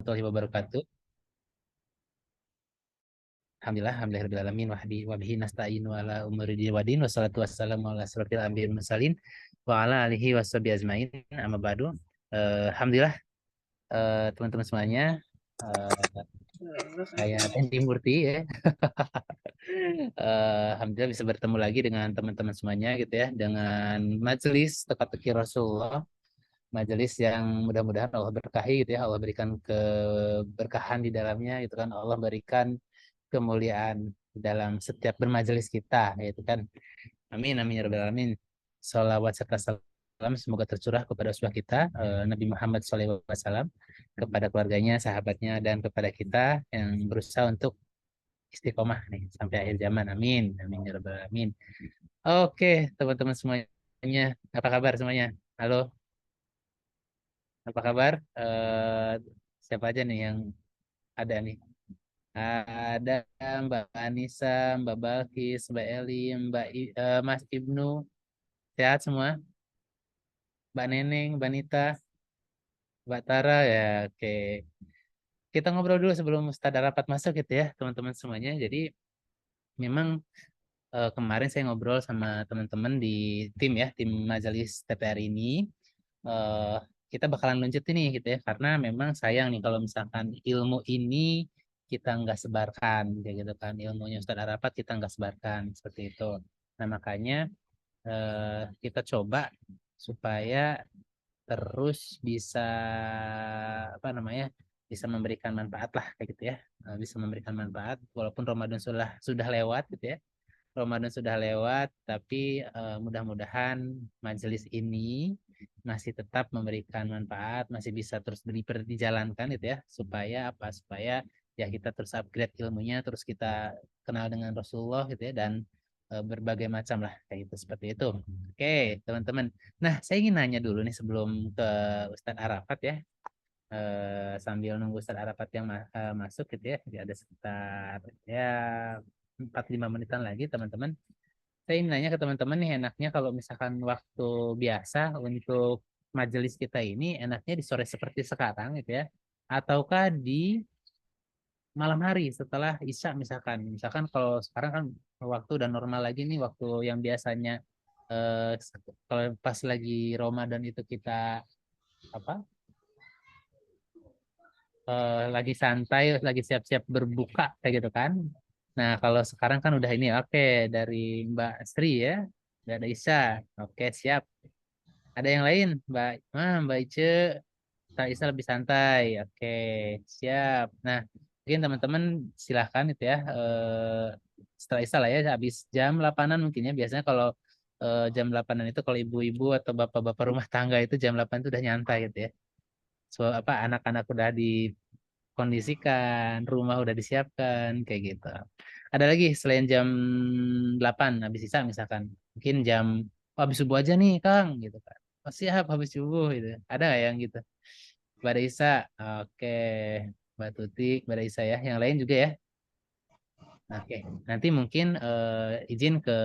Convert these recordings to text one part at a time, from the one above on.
warahmatullahi wabarakatuh. Alhamdulillahirabbil wa bihi nasta'inu ala umuri dini wadin wassalatu wassalamu ala asrofil anbiya'i wal mursalin wa ala alihi washabihi ajmain. Amma ba'du. Alhamdulillah, teman-teman semuanya, saya Tendi Murti ya. Alhamdulillah bisa bertemu lagi dengan teman-teman semuanya gitu ya, dengan majelis teka-teki Rasulullah, majelis yang mudah-mudahan Allah berkahi gitu ya, Allah berikan keberkahan di dalamnya gitu kan, Allah berikan kemuliaan dalam setiap bermajelis kita gitu kan. Amin amin ya rabbal alamin. Salawat serta salam semoga tercurah kepada uswah kita, Nabi Muhammad SAW, kepada keluarganya, sahabatnya, dan kepada kita yang berusaha untuk istiqomah nih sampai akhir zaman. Amin amin ya rabbal alamin. Oke, teman-teman semuanya, apa kabar semuanya? Halo, apa kabar? Siapa aja nih yang ada nih? Ada Mbak Anissa, Mbak Balkis, Mbak Eli, Mas Ibnu, sehat semua? Mbak Neneng, Mbak Nita, Mbak Tara ya, oke. Kita ngobrol dulu sebelum Ustadz rapat masuk gitu ya, teman-teman semuanya. Jadi memang kemarin saya ngobrol sama teman-teman di tim ya, tim Majelis TPR ini. eh, Kita bakalan lanjut ini gitu ya, karena memang sayang nih kalau misalkan ilmu ini kita nggak sebarkan, kayak gitu kan, ilmunya Ustadz Arapat kita nggak sebarkan seperti itu. Nah makanya kita coba supaya terus bisa apa namanya, bisa memberikan manfaat lah kayak gitu ya. Bisa memberikan manfaat walaupun Ramadan sudah lewat gitu ya. Ramadan sudah lewat, tapi mudah-mudahan majelis ini masih tetap memberikan manfaat, masih bisa terus dijalankan gitu ya, supaya apa? Supaya ya kita terus upgrade ilmunya, terus kita kenal dengan Rasulullah gitu ya, dan berbagai macam lah kayak gitu seperti itu. Oke, teman-teman. Nah, saya ingin nanya dulu nih sebelum ke Ustadz Arafat ya. Sambil nunggu Ustadz Arafat yang masuk gitu ya. Jadi ada sekitar ya 4-5 menitan lagi teman-teman. Saya ingin nanya ke teman-teman nih, enaknya kalau misalkan waktu biasa untuk majelis kita ini enaknya di sore seperti sekarang gitu ya, ataukah di malam hari setelah Isya misalkan. Misalkan kalau sekarang kan waktu udah normal lagi nih, waktu yang biasanya eh, kalau pas lagi Ramadan itu kita apa? Lagi santai, lagi siap-siap berbuka kayak gitu kan. Nah, kalau sekarang kan udah ini, oke, dari Mbak Sri ya, udah ada Isa. Oke, siap. Ada yang lain, Mbak Ice, Kak Isa lebih santai. Oke, siap. Nah, mungkin teman-teman silahkan itu ya. Setelah Isa lah ya, habis jam 8-an mungkin ya. Biasanya kalau jam 8-an itu kalau ibu-ibu atau bapak-bapak rumah tangga itu jam 8 itu udah nyantai gitu ya. So, apa anak-anak udah dikondisikan, rumah udah disiapkan kayak gitu. Ada lagi selain jam 8 habis sisa misalkan. Mungkin oh, habis subuh aja nih, Kang gitu kan. Oh, siap habis subuh gitu. Ada nggak yang gitu? Mbak Isa, oke. Mbak Tutik, Mbak Isa ya. Yang lain juga ya. Oke, nanti mungkin izin ke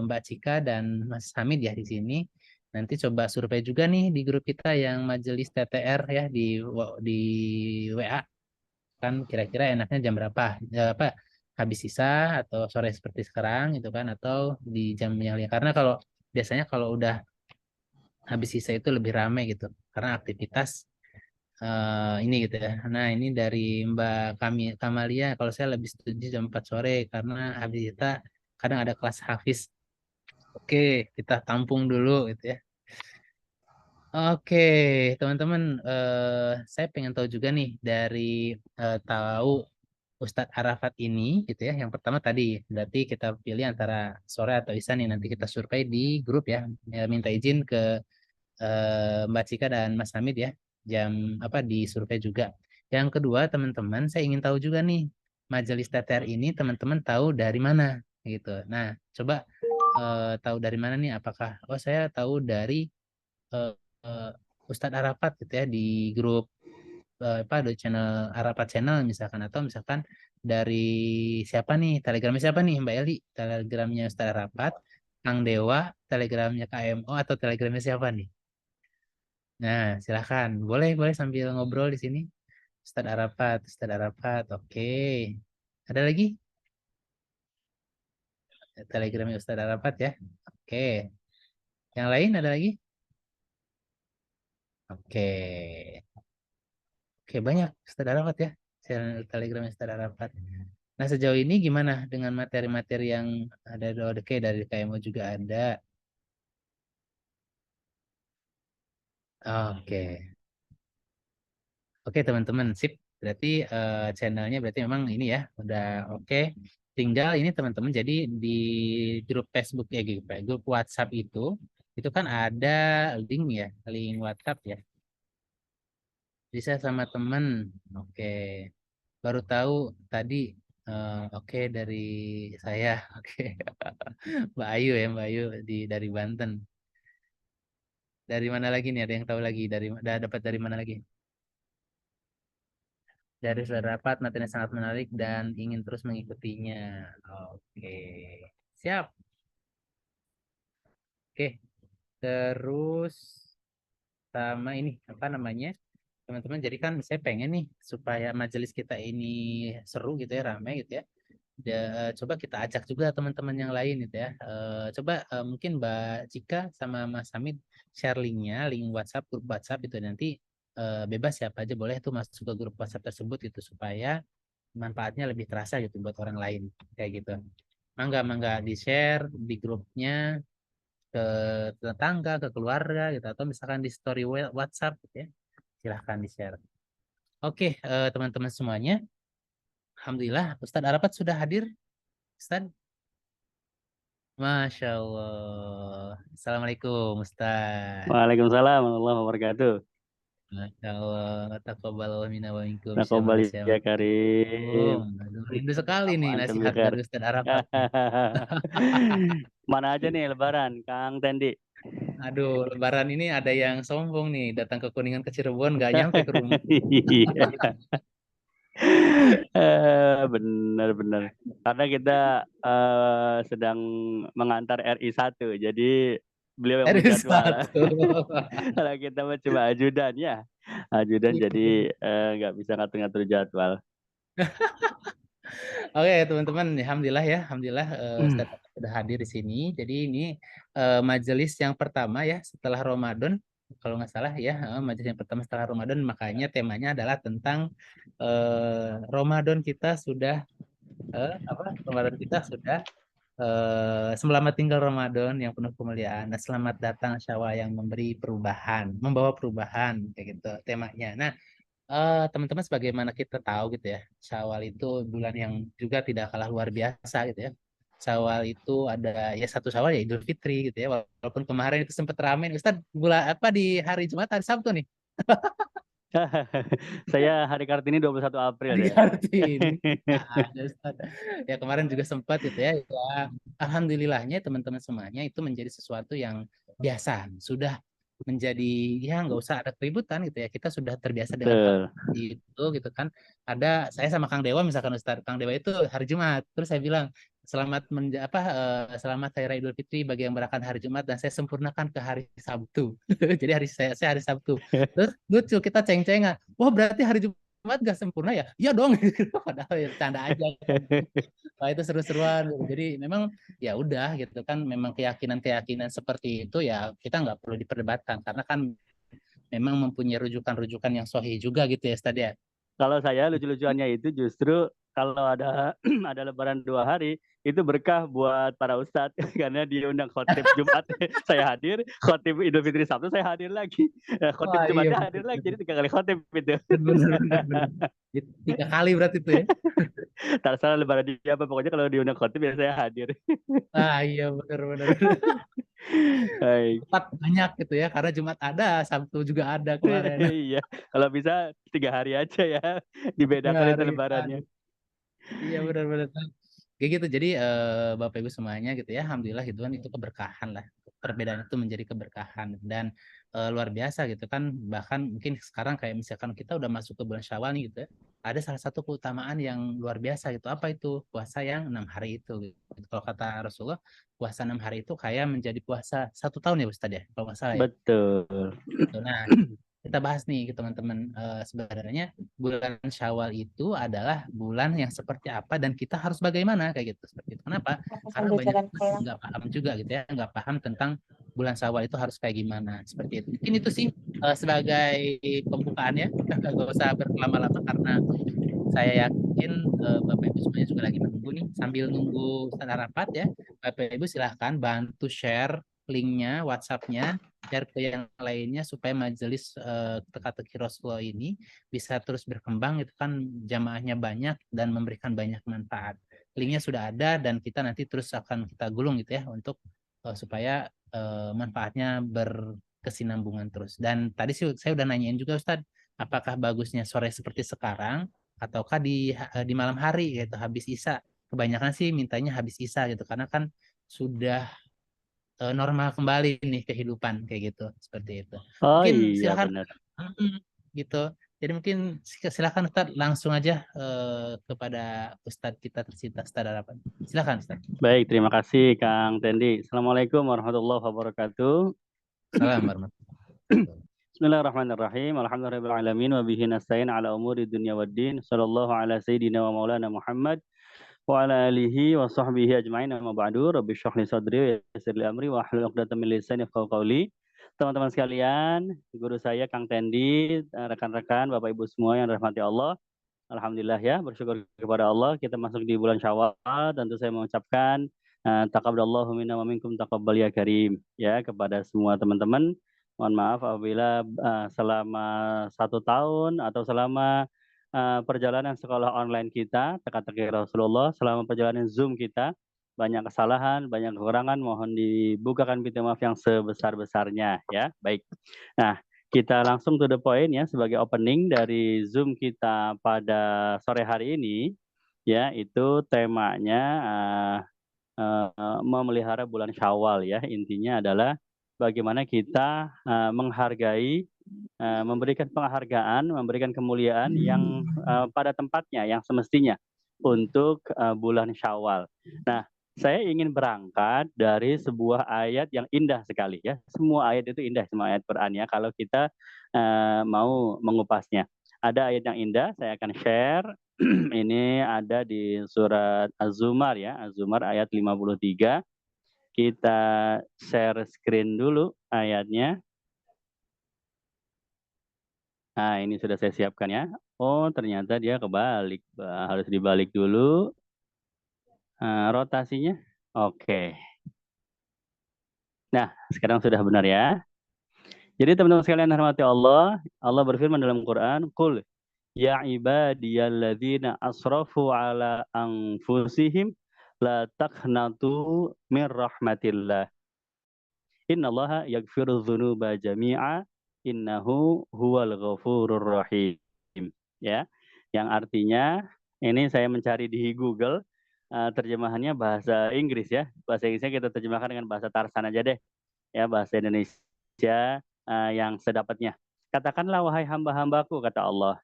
Mbak Cika dan Mas Hamid ya di sini. Nanti coba survei juga nih di grup kita yang majelis TTR ya di WA, kan kira-kira enaknya jam berapa? Apa habis sisa atau sore seperti sekarang gitu kan, atau di jam yang lain? Karena kalau biasanya kalau udah habis sisa itu lebih ramai gitu karena aktivitas ini gitu ya. Nah, ini dari Mbak Kamalia, kalau saya lebih setuju jam 4 sore karena habis kita kadang ada kelas hafiz. Oke, kita tampung dulu gitu ya. Oke, teman-teman, saya pengen tahu juga nih dari tahu Ustadz Arafat ini gitu ya. Yang pertama tadi berarti kita pilih antara sore atau Isa nih, nanti kita survei di grup ya. Minta izin ke Mbak Cika dan Mas Hamid ya, jam apa di survei juga. Yang kedua, teman-teman, saya ingin tahu juga nih, majelis TTR ini teman-teman tahu dari mana gitu. Nah, coba tahu dari mana nih? Apakah saya tahu dari eh, eh, Ustadz Arafat gitu ya di grup apa ada channel Arafat channel misalkan, atau misalkan dari siapa nih? Telegramnya siapa nih, Mbak Eli? Telegramnya Ustadz Arafat, Kang Dewa, telegramnya KMO, atau telegramnya siapa nih? Nah, silahkan. Boleh, boleh sambil ngobrol di sini. Ustadz Arafat. Oke. Ada lagi? Telegramnya Ustadz Arafat ya. Oke. Yang lain ada lagi? Oke. Oke, banyak Ustadz Arafat ya. Telegram Ustadz Arafat. Nah, sejauh ini gimana dengan materi-materi yang ada di ODK dari KMU juga ada? Oke. Oke, teman-teman, sip. Berarti channelnya berarti memang ini ya, udah oke. Tinggal ini teman-teman, jadi di grup Facebook ya, grup WhatsApp itu kan ada link ya, link WhatsApp ya. Bisa sama teman. Oke. Baru tahu tadi. Oke, dari saya. Oke. Mbak Ayu ya, Mbak Ayu dari Banten. Dari mana lagi nih? Ada yang tahu lagi? Dapat dari mana lagi? Dari sudah rapat, materinya sangat menarik dan ingin terus mengikutinya. Oke, siap. Oke, terus sama ini apa namanya, teman-teman. Jadi kan saya pengen nih supaya majelis kita ini seru gitu ya, ramai gitu ya. Coba kita ajak juga teman-teman yang lain gitu ya. Coba mungkin Mbak Cika sama Mas Hamid share linknya, link WhatsApp, grup WhatsApp itu nanti bebas siapa aja boleh tuh masuk ke grup WhatsApp tersebut gitu supaya manfaatnya lebih terasa gitu buat orang lain kayak gitu. Mangga mangga di share di grupnya ke tetangga, ke keluarga gitu atau misalkan di story WhatsApp gitu ya. Silahkan di share. Oke, teman-teman semuanya, Alhamdulillah Ustadz Arapat sudah hadir. Ustadz, Masya Allah. Assalamualaikum Ustadz. Waalaikumsalam warahmatullahi wabarakatuh. Masya Allah. Taqabbalallahu minna wa minkum. Nakobali ya Karim. Aduh, rindu sekali nih Antum nasihat Bikar. dari Ustadz Arafat nih. Mana aja nih Lebaran, Kang Tendi? Aduh, Lebaran ini ada yang sombong nih, datang ke Kuningan ke Cirebon nggak nyampe ke rumah. Iya, benar-benar. Karena kita sedang mengantar RI 1, jadi beliau yang Hari menjadwal. satu. Kalau kita mah cuma ajudan ya, ajudan jadi nggak bisa ngatur-ngatur jadwal. Oke, teman-teman, Alhamdulillah ya, Alhamdulillah Ustaz sudah hadir di sini. Jadi ini majelis yang pertama ya setelah Ramadan, kalau nggak salah ya, majelis yang pertama setelah Ramadan. Makanya temanya adalah tentang Ramadan kita sudah apa? Ramadan kita sudah selamat tinggal Ramadan yang penuh kemuliaan. Dan selamat datang Syawal yang memberi perubahan, membawa perubahan kayak gitu temanya. Nah, teman-teman sebagaimana kita tahu gitu ya, Syawal itu bulan yang juga tidak kalah luar biasa gitu ya. Syawal itu ada ya satu Syawal ya Idul Fitri gitu ya. Walaupun kemarin itu sempat ramai, Ustaz bulan apa di hari Jumat hari Sabtu nih Saya hari Kartini 21 April di saya. Kartini. Nah, ada Ustaz. Ya kemarin juga sempat gitu ya. Ya, alhamdulillahnya teman-teman semuanya itu menjadi sesuatu yang biasa, sudah menjadi ya nggak usah ada keributan gitu ya. Kita sudah terbiasa dengan hal Betul. itu gitu kan. Ada saya sama Kang Dewa misalkan Ustaz, Kang Dewa itu hari Jumat, terus saya bilang selamat hari Raya Idul Fitri bagi yang merayakan hari Jumat dan saya sempurnakan ke hari Sabtu. Jadi saya hari Sabtu. Terus lucu kita ceng-cengan. Wah, berarti hari Jumat gak sempurna ya? Iya dong. Padahal ya canda aja kan. Wah, itu seru-seruan gitu. Jadi memang ya udah gitu kan, memang keyakinan-keyakinan seperti itu ya kita nggak perlu diperdebatkan karena kan memang mempunyai rujukan-rujukan yang sahih juga gitu ya Ustaz ya. Kalau saya lucu-lucuannya itu justru kalau ada ada Lebaran 2 hari itu berkah buat para ustadz karena diundang khotib Jumat saya hadir, khotib Idul Fitri Sabtu saya hadir lagi, khotib Wah, iya Jumatnya hadir lagi, benar. jadi 3 kali khotib itu. Benar benar benar. Jadi, 3 kali berarti itu ya. Terserah Lebaran dia apa, pokoknya kalau diundang khotib ya saya hadir. Ah iya benar benar. Baik. Tepat banyak gitu ya karena Jumat ada, Sabtu juga ada kemarin. Iya, kalau bisa 3 hari aja ya, dibedakan itu Hari. Lebarannya. Aduh. Iya benar-benar. Kayak gitu. Jadi Bapak Ibu semuanya gitu ya, alhamdulillah gitu kan itu keberkahan lah. Perbedaan itu menjadi keberkahan dan luar biasa gitu kan. Bahkan mungkin sekarang kayak misalkan kita udah masuk ke bulan Syawal nih gitu ya. Ada salah satu keutamaan yang luar biasa gitu. Apa itu? Puasa yang 6 hari itu. Gitu. Kalau kata Rasulullah, puasa 6 hari itu kayak menjadi puasa 1 tahun ya Ustaz ya. Kalau nggak salah ya. Betul. Gitu. Nah, kita bahas nih ke teman-teman, sebenarnya bulan Syawal itu adalah bulan yang seperti apa dan kita harus bagaimana kayak gitu seperti itu. Kenapa? Karena Sambil banyak jalan teman pulang. nggak paham juga gitu ya, nggak paham tentang bulan Syawal itu harus kayak gimana seperti itu. Mungkin itu sih sebagai pembukaannya, nggak usah berlama-lama karena saya yakin Bapak Ibu semuanya juga lagi menunggu nih. Sambil nunggu Ustaz rapat ya, Bapak Ibu silahkan bantu share linknya, WhatsApp-nya, share ke yang lainnya supaya majelis teka-teki Rasulullah ini bisa terus berkembang. Itu kan jamaahnya banyak dan memberikan banyak manfaat. Linknya sudah ada dan kita nanti terus akan kita gulung gitu ya untuk supaya manfaatnya berkesinambungan terus. Dan tadi sih saya udah nanyain juga Ustadz, apakah bagusnya sore seperti sekarang ataukah di malam hari gitu habis Isya. Kebanyakan sih mintanya habis Isya gitu karena kan sudah normal kembali nih kehidupan kayak gitu seperti itu. Oh Mungkin iya silakan benar. gitu. Jadi mungkin silakan Ustadz langsung aja kepada Ustadz kita tercinta Ustadz Harapan. Silakan Ustadz. Baik, terima kasih Kang Tendi. Assalamualaikum warahmatullahi wabarakatuh. Salam warahmatullahi wabarakatuh. Bismillahirrahmanirrahim. Alhamdulillahirrahmanirrahim. Wa bihi nasta'in ala umuri dunya waddin. Sallallahu ala sayyidina wa maulana Muhammad wa ala alihi wa sahbihi ajma'in. Amma ba'du. Rabbi syrah li sadri wa yassir li amri wa hlul 'uqdatam min lisani yafqahu qawli. Teman-teman sekalian, guru saya Kang Tendi, rekan-rekan, Bapak Ibu semua yang dirahmati Allah. Alhamdulillah ya, bersyukur kepada Allah kita masuk di bulan Syawal. Tentu saya mengucapkan taqabbalallahu minna wa minkum taqabbal ya karim ya kepada semua teman-teman. Mohon maaf apabila selama 1 tahun atau selama perjalanan sekolah online kita, teka-teki Rasulullah, selama perjalanan Zoom kita, banyak kesalahan, banyak kekurangan, mohon dibukakan pintu maaf yang sebesar-besarnya ya. Baik. Nah, kita langsung to the point ya sebagai opening dari Zoom kita pada sore hari ini, ya itu temanya memelihara bulan Syawal ya. Intinya adalah bagaimana kita menghargai, memberikan penghargaan, memberikan kemuliaan yang pada tempatnya, yang semestinya untuk bulan Syawal. Nah, saya ingin berangkat dari sebuah ayat yang indah sekali ya. Semua ayat itu indah, semua ayat Quran ya. Kalau kita mau mengupasnya. Ada ayat yang indah, saya akan share. Ini ada di surat Az-Zumar ya. Az-Zumar ayat 53. Kita share screen dulu ayatnya. Nah, ini sudah saya siapkan ya. Oh, ternyata dia kebalik. Harus dibalik dulu. Rotasinya. Oke. Nah, sekarang sudah benar ya. Jadi teman-teman sekalian hormati Allah, Allah berfirman dalam Quran, "Qul ya ibadiyalladzina asrafu ala anfusihim la taqnatu min rahmatillah. Innallaha yaghfiru dzunuba jami'a innahu huwal ghafurur rahim." Ya. Yang artinya ini saya mencari di Google terjemahannya bahasa Inggris ya. Bahasa Inggrisnya kita terjemahkan dengan bahasa Tarsan aja deh. Ya, bahasa Indonesia yang sedapatnya. Katakanlah wahai hamba-hambaku kata Allah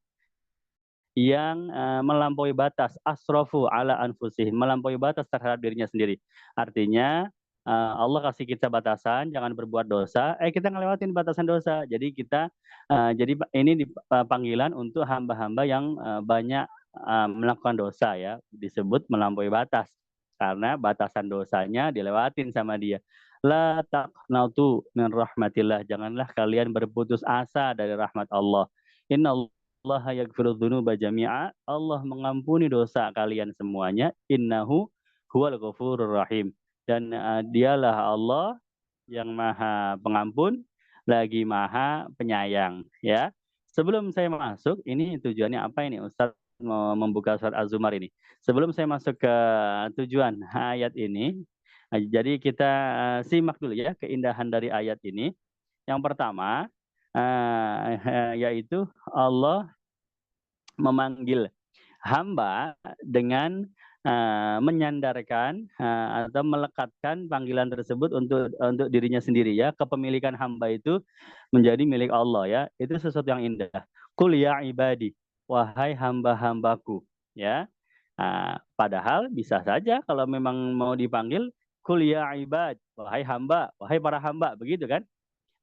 yang melampaui batas asrofu ala anfusih, melampaui batas terhadap dirinya sendiri. Artinya Allah kasih kita batasan, jangan berbuat dosa. Kita ngelewatin batasan dosa. Jadi kita, jadi ini panggilan untuk hamba-hamba yang banyak melakukan dosa ya, disebut melampaui batas. Karena batasan dosanya dilewatin sama dia. La taqnatu min rahmatillah. Janganlah kalian berputus asa dari rahmat Allah. Inna Allah yaghfiru dzunuba jami'a. Allah mengampuni dosa kalian semuanya. Innahu huwal ghafurur rahim. Dan dialah Allah yang maha pengampun, lagi maha penyayang. Ya. Sebelum saya masuk, ini tujuannya apa ini Ustaz mau membuka surat Az-Zumar ini. Sebelum saya masuk ke tujuan ayat ini, jadi kita simak dulu ya keindahan dari ayat ini. Yang pertama, yaitu Allah memanggil hamba dengan menyandarkan atau melekatkan panggilan tersebut untuk dirinya sendiri ya. Kepemilikan hamba itu menjadi milik Allah ya. Itu sesuatu yang indah. Qul ya ibadi, wahai hamba-hambaku ya. Padahal bisa saja kalau memang mau dipanggil qul ya ibad, wahai hamba, wahai para hamba, begitu kan?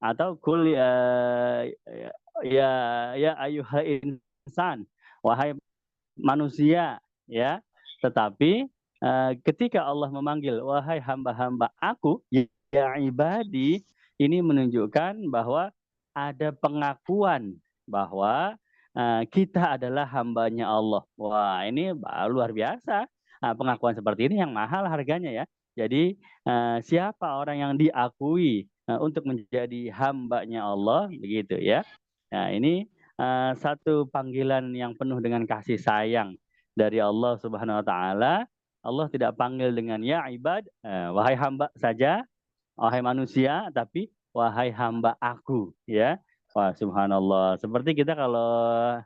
Atau qul ya ayuhal insan, wahai manusia, ya. Tetapi ketika Allah memanggil wahai hamba-hamba aku, ya ibadi, ini menunjukkan bahwa ada pengakuan bahwa kita adalah hambanya Allah. Wah, ini luar biasa. Pengakuan seperti ini yang mahal harganya ya. Jadi siapa orang yang diakui untuk menjadi hambanya Allah, begitu ya. Nah, ini satu panggilan yang penuh dengan kasih sayang dari Allah Subhanahu wa taala. Allah tidak panggil dengan ya ibad, wahai hamba saja, wahai manusia, tapi wahai hamba aku, ya. Wah, subhanallah. Seperti kita kalau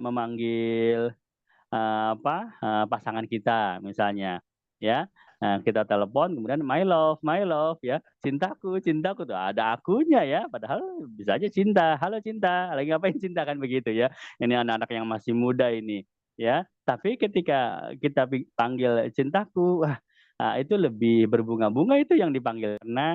memanggil pasangan kita misalnya, ya. Nah, kita telepon kemudian my love ya, cintaku, cintaku tuh ada akunya ya, padahal bisa aja cinta, halo cinta, lagi ngapain cinta kan begitu ya. Ini anak-anak yang masih muda ini ya. Tapi ketika kita panggil cintaku, wah itu lebih berbunga-bunga itu yang dipanggil karena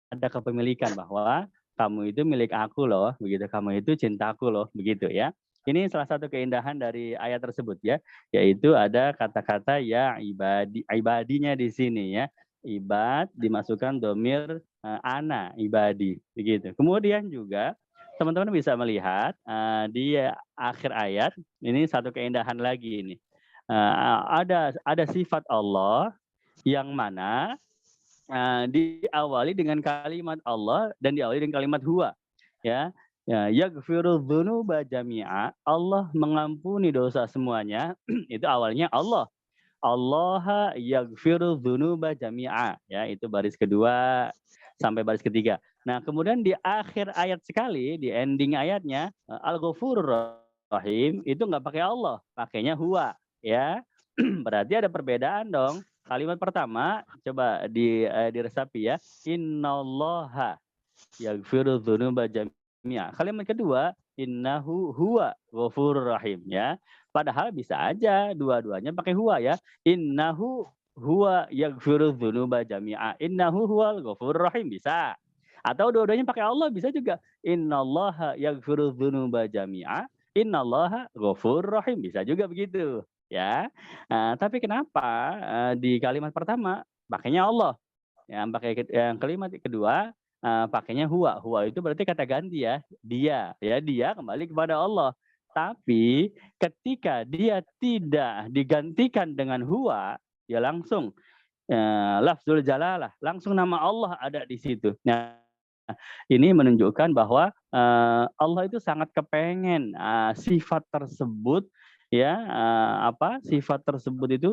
ada kepemilikan bahwa kamu itu milik aku loh, begitu. Kamu itu cintaku loh, begitu ya. Ini salah satu keindahan dari ayat tersebut ya, yaitu ada kata-kata ya ibadi, ibadinya di sini ya. Ibad dimasukkan domir ana ibadi, begitu. Kemudian juga teman-teman bisa melihat di akhir ayat ini satu keindahan lagi ini. Ada sifat Allah yang mana diawali dengan kalimat Allah dan diawali dengan kalimat huwa, ya. Ya, yaghfiru dzunuba jami'a. Allah mengampuni dosa semuanya. Itu awalnya Allah. Allah yaghfiru dzunuba jami'a. Ya, itu baris kedua sampai baris ketiga. Nah, kemudian di akhir ayat sekali, di ending ayatnya, Al-Ghafurur Rahim, itu nggak pakai Allah, pakainya huwa. Ya, berarti ada perbedaan dong. Kalimat pertama, coba diresapi ya. Innallaha yaghfiru dzunuba jami'a. Kalimat kedua, innahu huwa ghafurur rahim ya. Padahal bisa aja dua-duanya pakai huwa ya. Innahu huwa yaghfiru dzunuba jami'a. Innahu huwal ghafurur rahim bisa. Atau dua-duanya pakai Allah bisa juga. Innallaha yaghfiru dzunuba jami'a. Innallaha ghafurur rahim bisa juga begitu ya. Tapi kenapa di kalimat pertama pakainya Allah? Yang kalimat kedua pakainya huwa. Huwa itu berarti kata ganti ya. Dia kembali kepada Allah. Tapi ketika dia tidak digantikan dengan huwa, ya langsung lafzul jalalah, langsung nama Allah ada di situ. Nah, ini menunjukkan bahwa Allah itu sangat kepengen sifat tersebut ya sifat tersebut itu